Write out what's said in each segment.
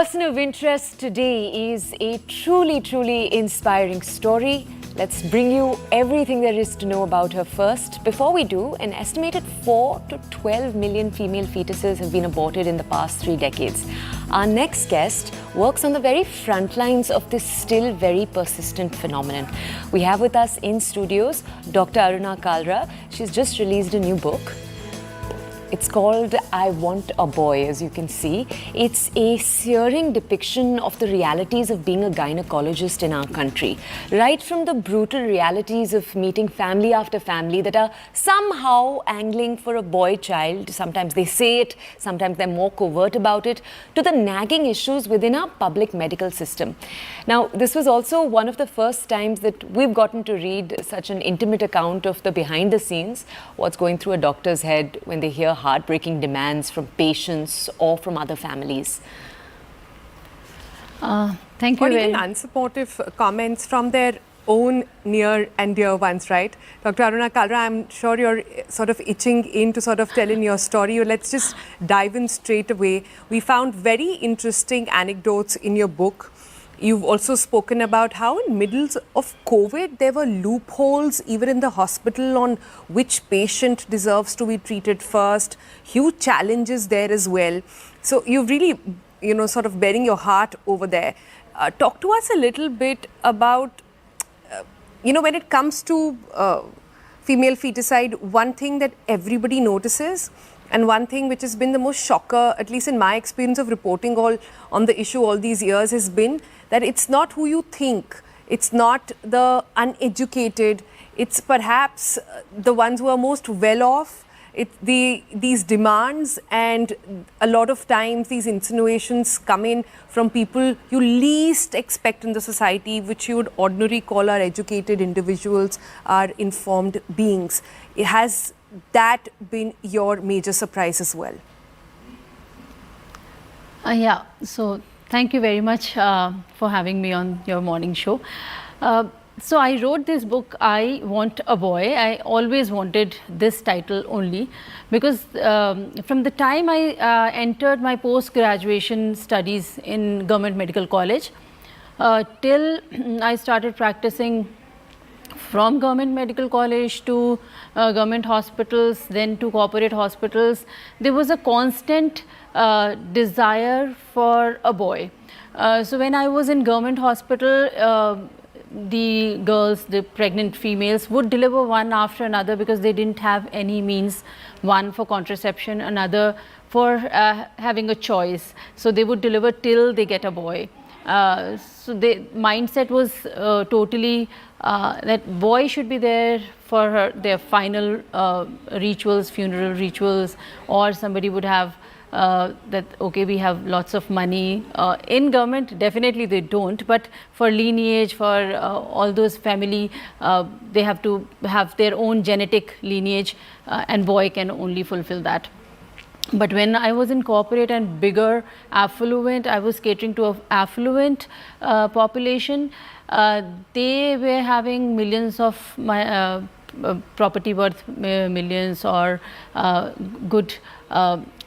person of interest today is a truly inspiring story. Let's bring you everything there is to know about her first. Before we do, an estimated 4 to 12 million female fetuses have been aborted in the past 3 decades. Our next guest works on the very front lines of this still very persistent phenomenon. We have with us in studios Dr. Arunakalra. She's just released a new book. It's called Iwantaboy, as you can see. It's a searing depiction of the realities of being a gynecologist in our country. Right from the brutal realities of meeting family after family that are somehow angling for a boy child. Sometimes they say it, sometimes they're more covert about it, to the nagging issues within our public medical system. Now, this was also one of the first times that we've gotten to read such an intimate account of the behind the scenes, what's going through a doctor's head when they hear heartbreaking demands from patients or from other families. Thank you. Or even unsupportive comments from their own near and dear ones, right? Dr. Arunakalra, I'm sure you're sort of itching in to sort of tell in your story. Let's just dive in straight away. We found very interesting anecdotes in your book. You've also spoken about how in middle of COVID, there were loopholes even in the hospital on which patient deserves to be treated first. Huge challenges there as well. So you've really, sort of bearing your heart over there. Talk to us a little bit about, when it comes to female feticide, one thing that everybody notices and one thing which has been the most shocker, at least in my experience of reporting on the issue all these years, has been that it's not who you think, it's not the uneducated, it's perhaps the ones who are most well off. These demands and a lot of times these insinuations come in from people you least expect in the society, which you would ordinarily call our educated individuals, our informed beings. Has that been your major surprise as well? Yeah, so thank you very much for having me on your morning show. So I wrote this book, I Want a Boy. I always wanted this title only because from the time I entered my post-graduation studies in Government Medical College till I started practicing from Government Medical College to government hospitals, then to corporate hospitals, there was a constant desire for a boy. So when I was in government hospital, the girls, the pregnant females would deliver one after another because they didn't have any means, one for contraception, another for having a choice. So they would deliver till they get a boy. So the mindset was totally that boy should be there for their final rituals, funeral rituals, or somebody would have that, okay, we have lots of money. In government, definitely they don't, but for lineage, for all those family, they have to have their own genetic lineage, and boy can only fulfill that. But when I was in corporate and bigger affluent, I was catering to an affluent population. They were having millions of property worth millions, or good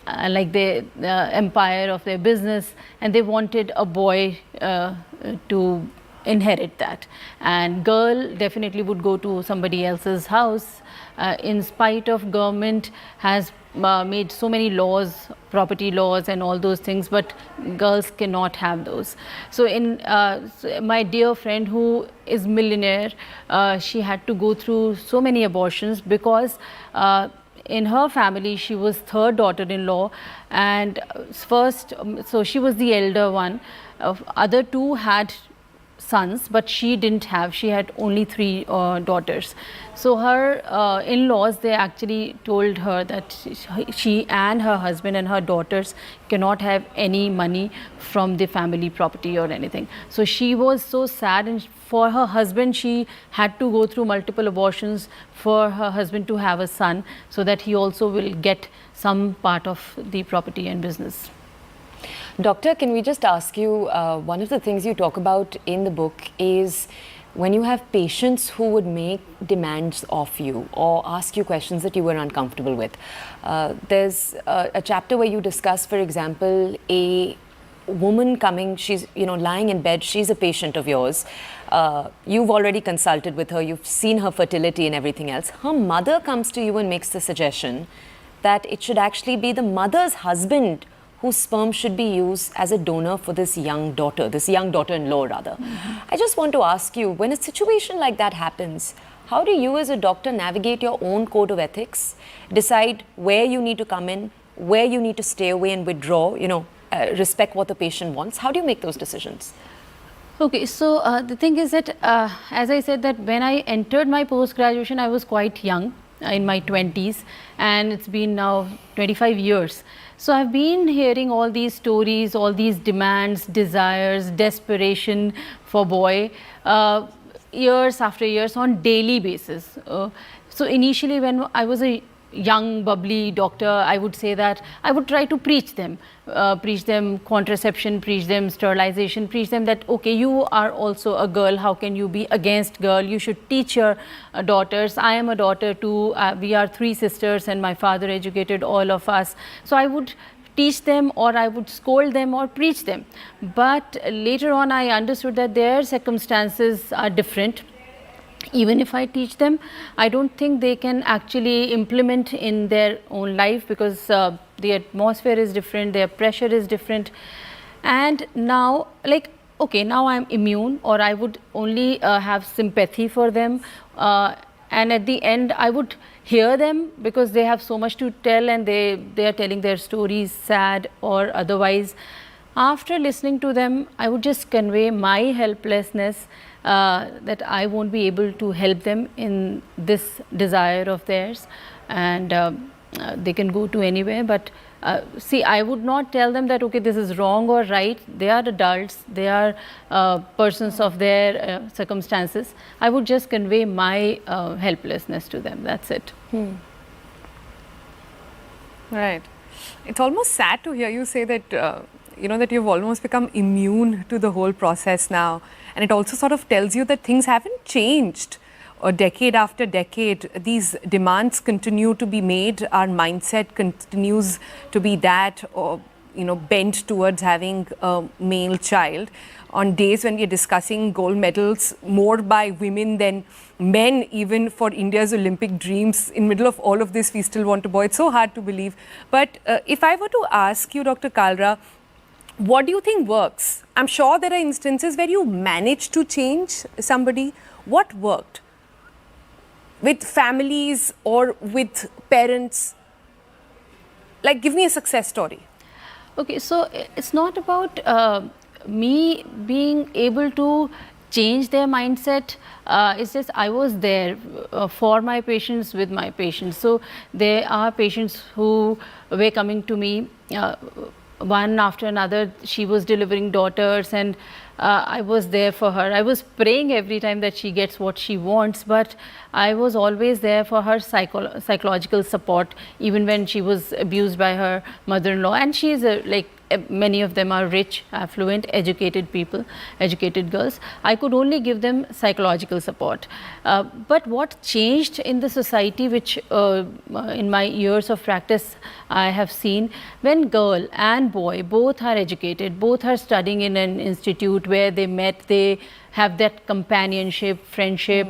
like the empire of their business, and they wanted a boy to inherit that, and girl definitely would go to somebody else's house. In spite of government has made so many laws, property laws and all those things, but girls cannot have those. So my dear friend who is millionaire, she had to go through so many abortions because in her family she was third daughter-in-law, and so she was the elder one. Other two had sons, but she didn't have, she had only 3 daughters. So her in-laws, they actually told her that she and her husband and her daughters cannot have any money from the family property or anything. So she was so sad, and for her husband she had to go through multiple abortions for her husband to have a son, so that he also will get some part of the property and business. Doctor, can we just ask you, one of the things you talk about in the book is when you have patients who would make demands of you or ask you questions that you were uncomfortable with. There's a chapter where you discuss, for example, a woman coming, she's, lying in bed, she's a patient of yours. You've already consulted with her, you've seen her fertility and everything else. Her mother comes to you and makes the suggestion that it should actually be the mother's husband whose sperm should be used as a donor for this young daughter-in-law rather. I just want to ask you, when a situation like that happens, how do you as a doctor navigate your own code of ethics, decide where you need to come in, where you need to stay away and withdraw, respect what the patient wants? How do you make those decisions? Okay, so the thing is that, as I said, that when I entered my post-graduation, I was quite young, in my 20s, and it's been now 25 years. So I've been hearing all these stories, all these demands, desires, desperation for boy, years after years on daily basis. So initially when I was a young bubbly doctor, I would say that I would try to preach them contraception, preach them sterilization, preach them that okay, you are also a girl, how can you be against girl, you should teach your daughters. I am a daughter too, we are 3 sisters and my father educated all of us. So I would teach them, or I would scold them or preach them. But later on I understood that their circumstances are different. Even if I teach them, I don't think they can actually implement in their own life, because the atmosphere is different, their pressure is different. And now, like, okay, now I'm immune, or I would only have sympathy for them. And at the end, I would hear them because they have so much to tell, and they are telling their stories, sad or otherwise. After listening to them, I would just convey my helplessness, that I won't be able to help them in this desire of theirs, and they can go to anywhere. But see, I would not tell them that okay, this is wrong or right. They are adults, they are persons of their circumstances. I would just convey my helplessness to them, that's it. Right. It's almost sad to hear you say that, that you've almost become immune to the whole process now. And it also sort of tells you that things haven't changed. Decade after decade, these demands continue to be made. Our mindset continues to be that, or bent towards having a male child. On days when we're discussing gold medals more by women than men, even for India's Olympic dreams, in middle of all of this, we still want a boy. It's so hard to believe. But if I were to ask you, Dr. Kalra, what do you think works? I'm sure there are instances where you managed to change somebody. What worked? With families or with parents? Like, give me a success story. Okay, so it's not about me being able to change their mindset. It's just I was there for my patients, with my patients. So there are patients who were coming to me one after another. She was delivering daughters, and I was there for her. I was praying every time that she gets what she wants, but I was always there for her psychological support, even when she was abused by her mother-in-law. And she is like many of them are rich, affluent, educated people, educated girls. I could only give them psychological support. But what changed in the society, which in my years of practice I have seen, when girl and boy both are educated, both are studying in an institute where they met, they have that companionship, friendship.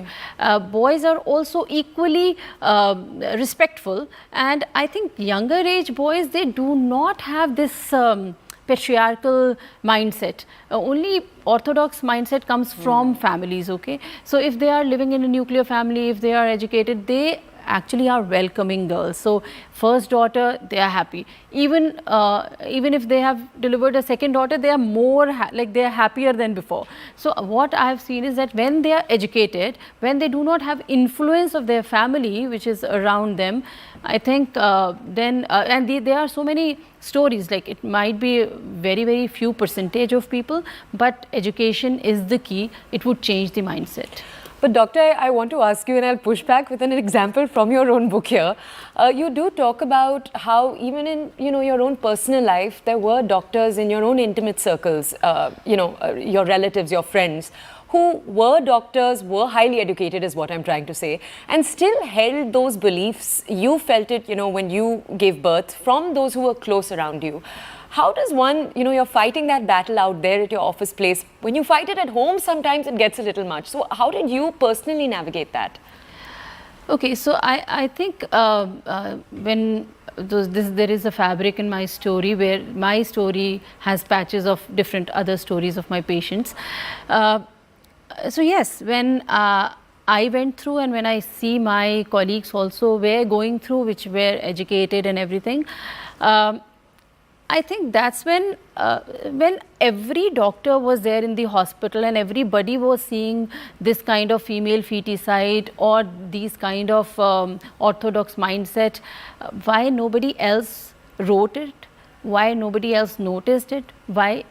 Boys are also equally respectful, and I think younger age boys, they do not have this patriarchal mindset. Only orthodox mindset comes from families, okay? So if they are living in a nuclear family, if they are educated, they actually are welcoming girls. So first daughter, they are happy. Even if they have delivered a second daughter, they are more they are happier than before. So what I have seen is that when they are educated, when they do not have influence of their family which is around them, I think then and there are so many stories, like it might be very, very few percentage of people, but education is the key. It would change the mindset. But doctor, I want to ask you, and I'll push back with an example from your own book here. You do talk about how even in your own personal life, there were doctors in your own intimate circles, your relatives, your friends, who were doctors, were highly educated is what I'm trying to say, and still held those beliefs. You felt it, when you gave birth, from those who were close around you. How does one, you're fighting that battle out there at your office place. When you fight it at home, sometimes it gets a little much. So how did you personally navigate that? Okay, so I think when there is a fabric in my story where my story has patches of different other stories of my patients. So yes, when I went through and when I see my colleagues also were going through, which were educated and everything, I think that's when every doctor was there in the hospital and everybody was seeing this kind of female feticide or these kind of orthodox mindset, why nobody else wrote it, why nobody else noticed it, why?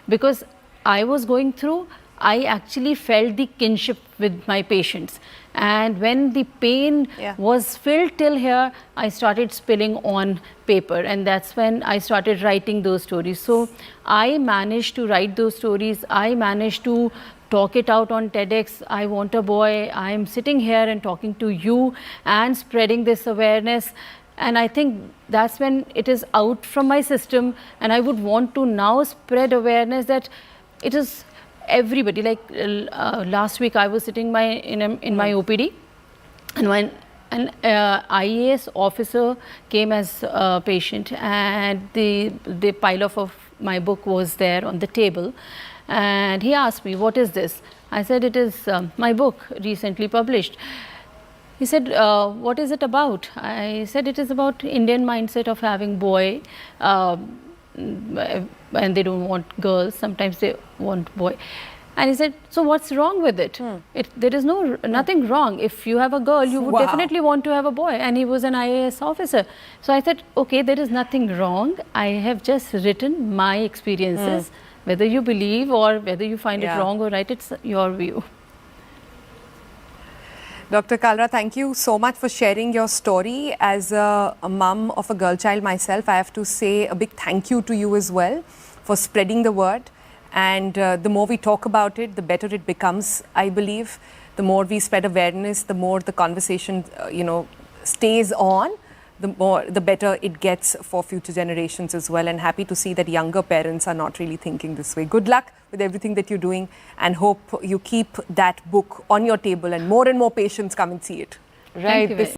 Because I was going through, I actually felt the kinship with my patients, and when the pain was filled till here, I started spilling on paper, and that's when I started writing those stories. So I managed to write those stories, I managed to talk it out on TEDx. I want a boy, I am sitting here and talking to you and spreading this awareness. And I think that's when it is out from my system, and I would want to now spread awareness that it is everybody. Like last week I was sitting in my OPD, and when an IAS officer came as a patient, and the pile of my book was there on the table, and he asked me, what is this? I said, it is my book, recently published. He said, what is it about? I said, it is about Indian mindset of having boy, and they don't want girls, sometimes they want boy. And he said, so what's wrong with it? There is nothing wrong. If you have a girl, you would definitely want to have a boy. And he was an IAS officer. So I said, okay, there is nothing wrong. I have just written my experiences. Whether you believe or whether you find it wrong or right, it's your view. Dr. Kalra, thank you so much for sharing your story. As a mum of a girl child myself, I have to say a big thank you to you as well for spreading the word. And the more we talk about it, the better it becomes, I believe. The more we spread awareness, the more the conversation, stays on, the better it gets for future generations as well. And happy to see that younger parents are not really thinking this way. Good luck with everything that you're doing, and hope you keep that book on your table and more patients come and see it. Right.